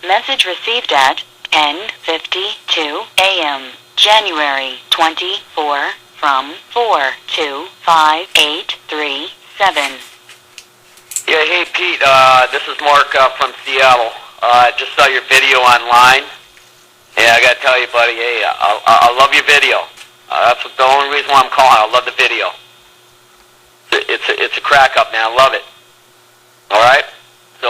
Message received at 10:52 a.m. January 24 from 425-837. Yeah, hey Pete, this is Mark from Seattle. Just saw your video online. Yeah, I gotta tell you, buddy, hey, I love your video. That's the only reason why I'm calling. I love the video. It's a crack up, man. I love it. All right? So,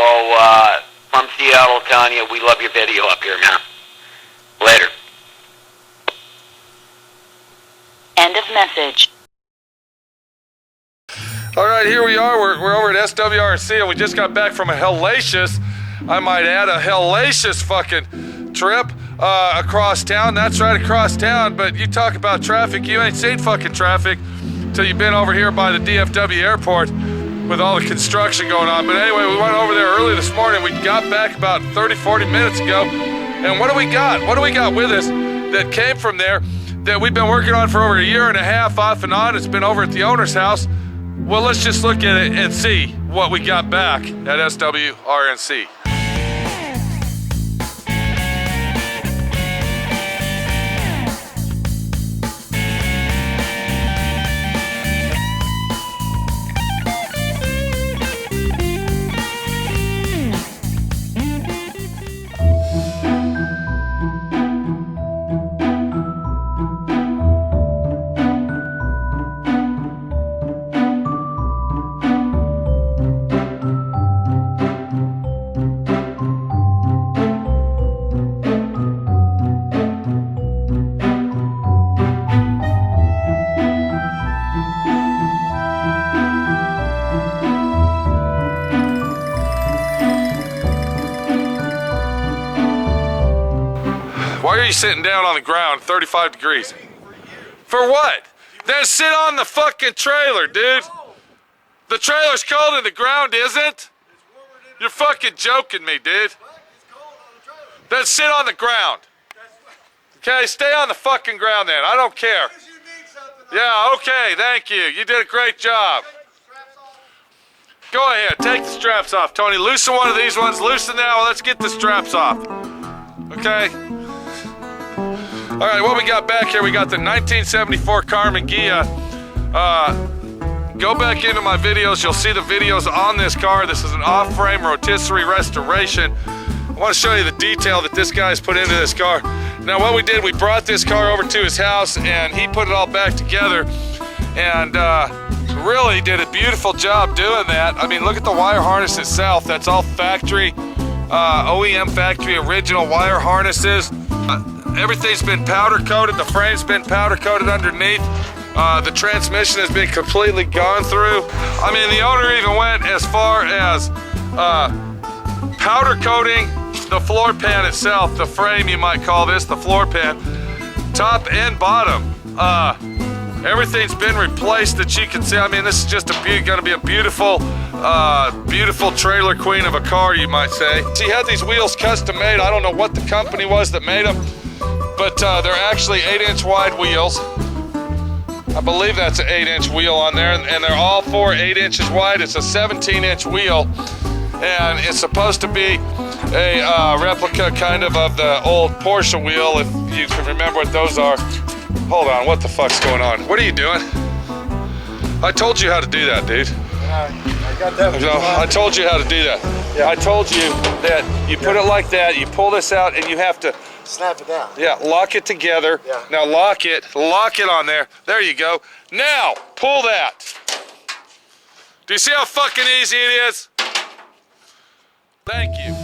from Seattle telling you we love your video up here, man. Later. End of message. All right, here we are. We're over at SWRC, and we just got back from a hellacious, I might add, a hellacious fucking trip across town. That's right, across town. But you talk about traffic, you ain't seen fucking traffic till you've been over here by the DFW airport with all the construction going on. But anyway, we went over there early this morning. We got back about 30-40 minutes ago. And what do we got? What do we got with us that came from there that we've been working on for over a year and a half off and on? It's been over at the owner's house. Well, let's just look at it and see what we got back at SWRNC. Why are you sitting down on the ground, 35 degrees? For what? Then sit on the fucking trailer, dude. The trailer's cold and the ground isn't? You're fucking joking me, dude. Then sit on the ground. Okay, stay on the fucking ground then. I don't care. Yeah, okay, thank you. You did a great job. Go ahead, take the straps off, Tony. Loosen one of these ones. Loosen that one. Let's get the straps off. Okay? All right, what we got back here, we got the 1974 Karmann Ghia. Go back into my videos. You'll see the videos on this car. This is an off-frame rotisserie restoration. I want to show you the detail that this guy's put into this car. Now, what we did, we brought this car over to his house, and he put it all back together, and really did a beautiful job doing that. I mean, look at the wire harness itself. That's all factory, OEM factory original wire harnesses. Everything's been powder coated. The frame's been powder coated underneath. The transmission has been completely gone through. I mean, the owner even went as far as powder coating the floor pan itself, the frame, you might call this, the floor pan, top and bottom. Everything's been replaced that you can see. I mean, this is just gonna be a beautiful, beautiful trailer queen of a car, you might say. He had these wheels custom made. I don't know what the company was that made them, but they're actually 8-inch wide wheels. I believe that's an 8-inch wheel on there, and they're all 8 inches wide. It's a 17-inch wheel, and it's supposed to be a replica kind of the old Porsche wheel, if you can remember what those are. Hold on, what the fuck's going on? What are you doing? I told you how to do that, dude. I got that. No, I told you how to do that. Yeah. I told you that you put it like that, you pull this out, and you have to snap it down. Yeah, lock it together. Yeah. Now lock it on there. There you go. Now, pull that. Do you see how fucking easy it is? Thank you.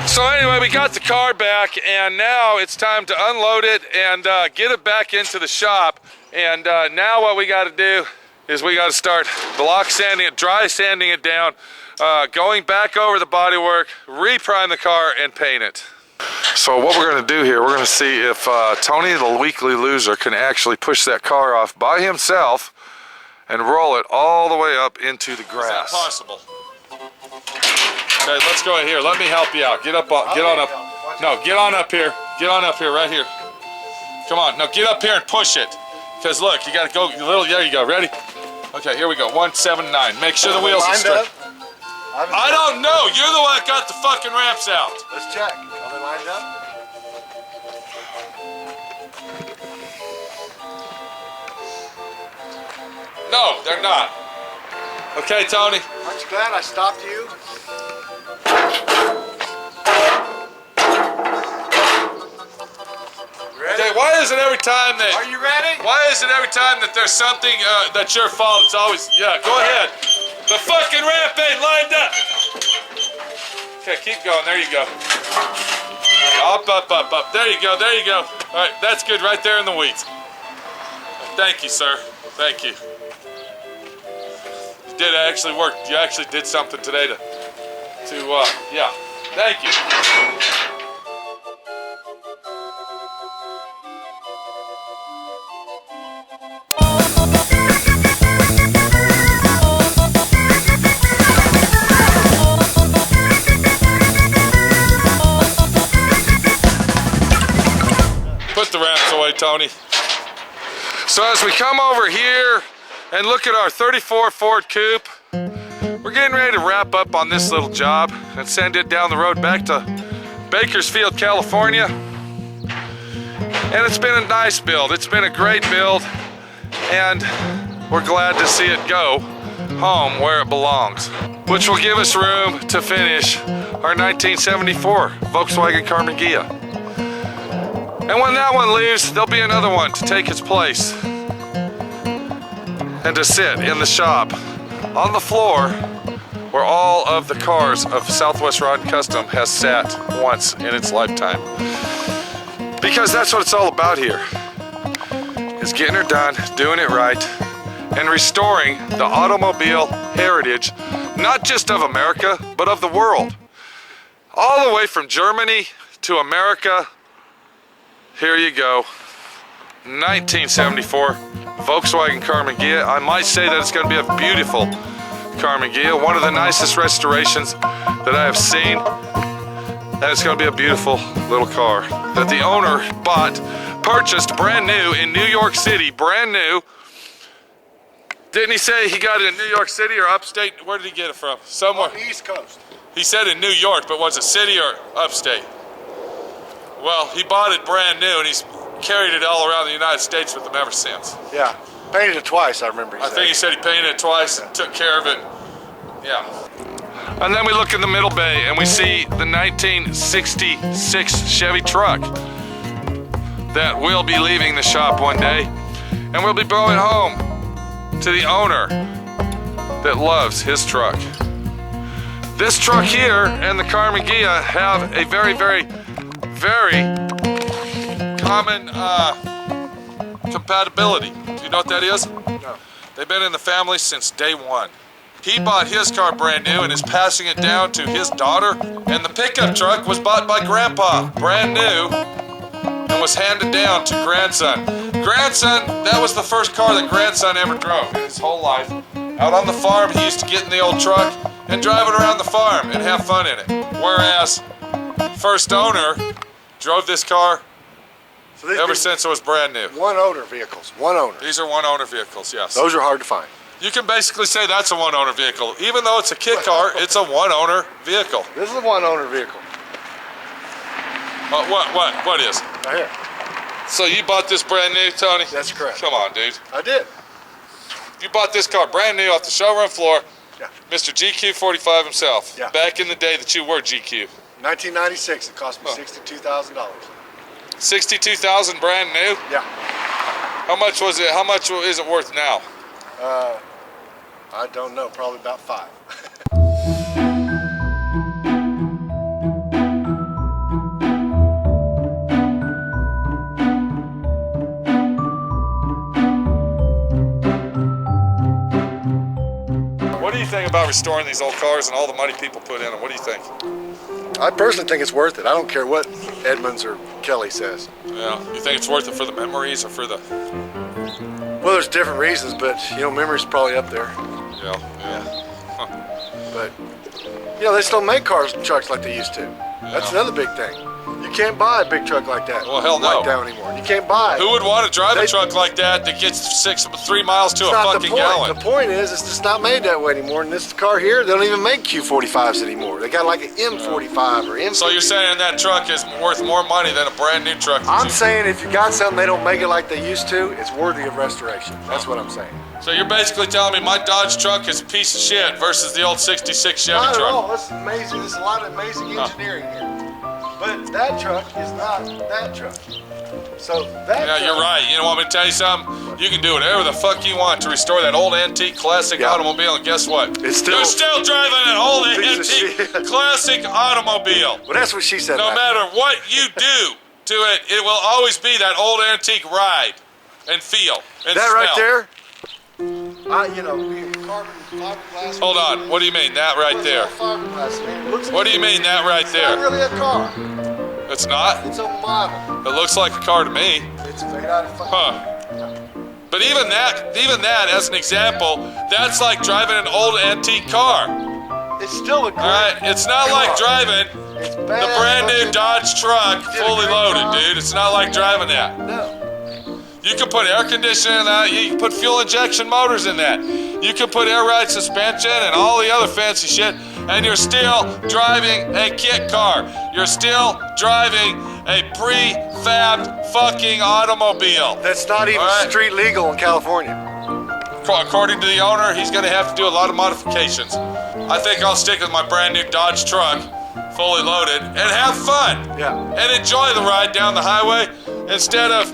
So anyway, we got the car back, and now it's time to unload it and get it back into the shop. And now what we got to do is we got to start block sanding it, dry sanding it down, going back over the bodywork, reprime the car, and paint it. So what we're going to do here, we're going to see if Tony the Weekly Loser can actually push that car off by himself and roll it all the way up into the grass. Is that possible? Okay, let's go here. Let me help you out. Get up, get on up. No, get on up here. Get on up here, right here. Come on, now get up here and push it. Because look, you gotta go a little, there you go, ready? Okay, here we go, 179. Make sure the wheels are straight. I don't know, you're the one that got the fucking ramps out. Let's check. Are they lined up? No, they're not. Okay, Tony? Aren't you glad I stopped you? Okay, why is it every time that... Are you ready? Why is it every time that there's something that's your fault, it's always... Yeah, go ahead. The fucking ramp ain't lined up. Okay, keep going. There you go. Up, up, up, up. There you go. There you go. All right, that's good right there in the weeds. Thank you, sir. Thank you. You did actually work. You actually did something today to yeah. Thank you. Put the ramps away, Tony. So as we come over here and look at our 34 Ford Coupe, we're getting ready to wrap up on this little job and send it down the road back to Bakersfield, California. And it's been a nice build. It's been a great build, and we're glad to see it go home where it belongs, which will give us room to finish our 1974 Volkswagen Karmann Ghia. And when that one leaves, there'll be another one to take its place and to sit in the shop on the floor where all of the cars of Southwest Rod Custom has sat once in its lifetime. Because that's what it's all about here, is getting her done, doing it right, and restoring the automobile heritage, not just of America, but of the world. All the way from Germany to America. Here you go, 1974 Volkswagen Karmann Ghia. I might say that it's going to be a beautiful Karmann Ghia, one of the nicest restorations that I have seen. And it's going to be a beautiful little car that the owner purchased brand new in New York City, brand new. Didn't he say he got it in New York City or upstate? Where did he get it from? Somewhere. On the East Coast. He said in New York, but was it city or upstate? Well, he bought it brand new, and he's carried it all around the United States with him ever since. Yeah. Painted it twice, I remember I think he said he painted it twice and took care of it. Yeah. And then we look in the middle bay, and we see the 1966 Chevy truck that will be leaving the shop one day, and we'll be going home to the owner that loves his truck. This truck here and the Karmann Ghia have a very, very, very common compatibility. Do you know what that is? No. They've been in the family since day one. He bought his car brand new and is passing it down to his daughter, and the pickup truck was bought by Grandpa brand new and was handed down to grandson. Grandson, that was the first car that grandson ever drove in his whole life. Out on the farm, he used to get in the old truck and drive it around the farm and have fun in it. Whereas first owner drove this car ever since it was brand new. One owner vehicles. One owner. These are one owner vehicles, yes. Those are hard to find. You can basically say that's a one owner vehicle. Even though it's a kit car, it's a one owner vehicle. This is a one owner vehicle. What is? Right here. So you bought this brand new, Tony? That's correct. Come on, dude. I did. You bought this car brand new off the showroom floor. Yeah. Mr. GQ45 himself. Yeah. Back in the day that you were GQ. 1996. It cost me $62,000. $62,000 brand new? Yeah. How much was it? How much is it worth now? I don't know. Probably about 5. What do you think about restoring these old cars and all the money people put in them? What do you think? I personally think it's worth it. I don't care what Edmonds or Kelly says. Yeah. You think it's worth it for the memories or for the... Well, there's different reasons, but, memory's probably up there. Yeah. But, they still make cars and trucks like they used to. That's another big thing. You can't buy a big truck like that. Well, hell no. Like that anymore. You can't buy it. Who would want to drive a truck like that that gets 3 miles to a fucking gallon? The point is, it's just not made that way anymore. And this car here, they don't even make Q45s anymore. They got like an M45 or M50. So you're saying that truck is worth more money than a brand new truck? I'm saying if you got something they don't make it like they used to, it's worthy of restoration. That's what I'm saying. So you're basically telling me my Dodge truck is a piece of shit versus the old 66 Chevy Not truck? at all. That's amazing. There's a lot of amazing engineering here. But that truck is not that truck. So that Yeah, you're right. You know, want me to tell you something? You can do whatever the fuck you want to restore that old antique classic automobile, and guess what? It's still, you're still driving an old piece of antique shit. classic automobile. Well, that's what she said. No matter what you do to it, it will always be that old antique ride and feel and that smell. right there. You know, carbon fiberglass. Hold on. What do you mean that right there? Fiberglass, man. It looks What do you mean that right It's there? not really a car. It's not? It's a model. It looks like a car to me. It's made out of But even that, as an example, that's like driving an old antique car. It's still a great Alright? It's not like driving It's the badass brand new looking. Dodge truck Did a fully great loaded, job. dude. It's not like driving that. No. You can put air conditioning in that. You can put fuel injection motors in that. You can put air ride suspension and all the other fancy shit, and you're still driving a kit car. You're still driving a prefabbed fucking automobile. That's not even street legal in California. According to the owner, he's going to have to do a lot of modifications. I think I'll stick with my brand new Dodge truck, fully loaded, and have fun. Yeah. And enjoy the ride down the highway instead of...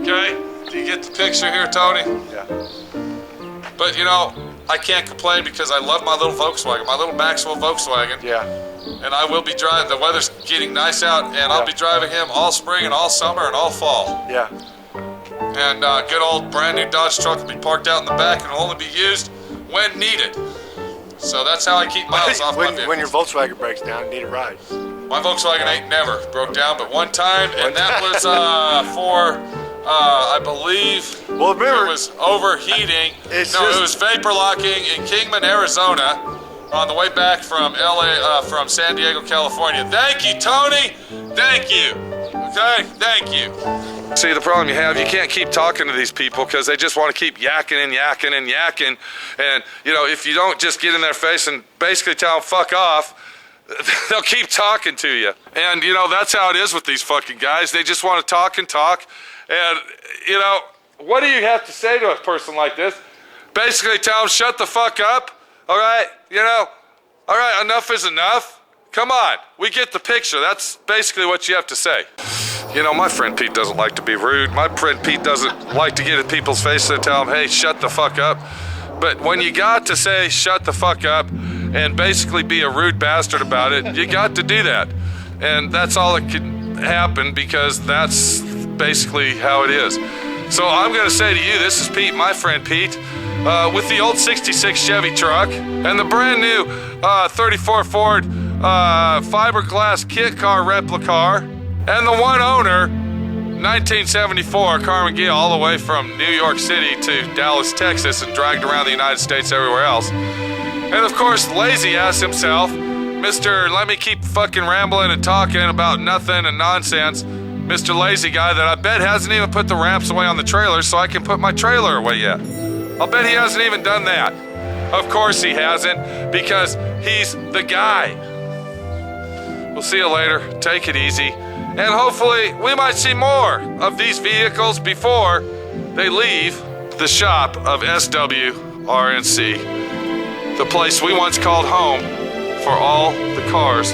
Okay? Do you get the picture here, Tony? Yeah. But, you know, I can't complain because I love my little Volkswagen, my little Maxwell Volkswagen. Yeah. And I will be driving, the weather's getting nice out, and I'll be driving him all spring and all summer and all fall. Yeah. And good old brand new Dodge truck will be parked out in the back and will only be used when needed. So that's how I keep miles off my vehicle. When your Volkswagen breaks down, you need a ride. My Volkswagen ain't never broke down but one time, and that was for, I believe, Well, remember, it was overheating. It was vapor locking in Kingman, Arizona, on the way back from from San Diego, California. Thank you, Tony. Thank you. Okay, thank you. See, the problem you have, you can't keep talking to these people because they just want to keep yakking and yakking and yakking. And, you know, if you don't just get in their face and basically tell them fuck off, they'll keep talking to you. And, you know, that's how it is with these fucking guys. They just want to talk and talk. And, you know, what do you have to say to a person like this? Basically tell them, shut the fuck up, all right? You know, all right, enough is enough. Come on, we get the picture. That's basically what you have to say. You know, my friend Pete doesn't like to be rude. My friend Pete doesn't like to get in people's faces and tell them, hey, shut the fuck up. But when you got to say shut the fuck up and basically be a rude bastard about it, you got to do that. And that's all that can happen because that's basically how it is. So I'm gonna say to you, this is Pete, my friend Pete, with the old 66 Chevy truck and the brand new 34 Ford fiberglass kit car replica car. And the one owner, 1974, Karmann Ghia, all the way from New York City to Dallas, Texas, and dragged around the United States everywhere else. And of course, lazy ass himself, Mr. Let me keep fucking rambling and talking about nothing and nonsense, Mr. Lazy Guy that I bet hasn't even put the ramps away on the trailer so I can put my trailer away yet. I'll bet he hasn't even done that. Of course he hasn't, because he's the guy. We'll see you later. Take it easy. And hopefully we might see more of these vehicles before they leave the shop of SWRNC, the place we once called home for all the cars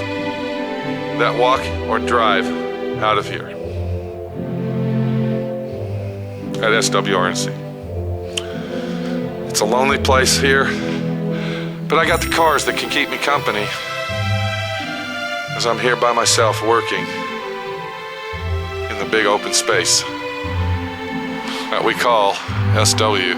that walk or drive out of here at SWRNC. It's a lonely place here, but I got the cars that can keep me company as I'm here by myself working in the big open space that we call SWRNC.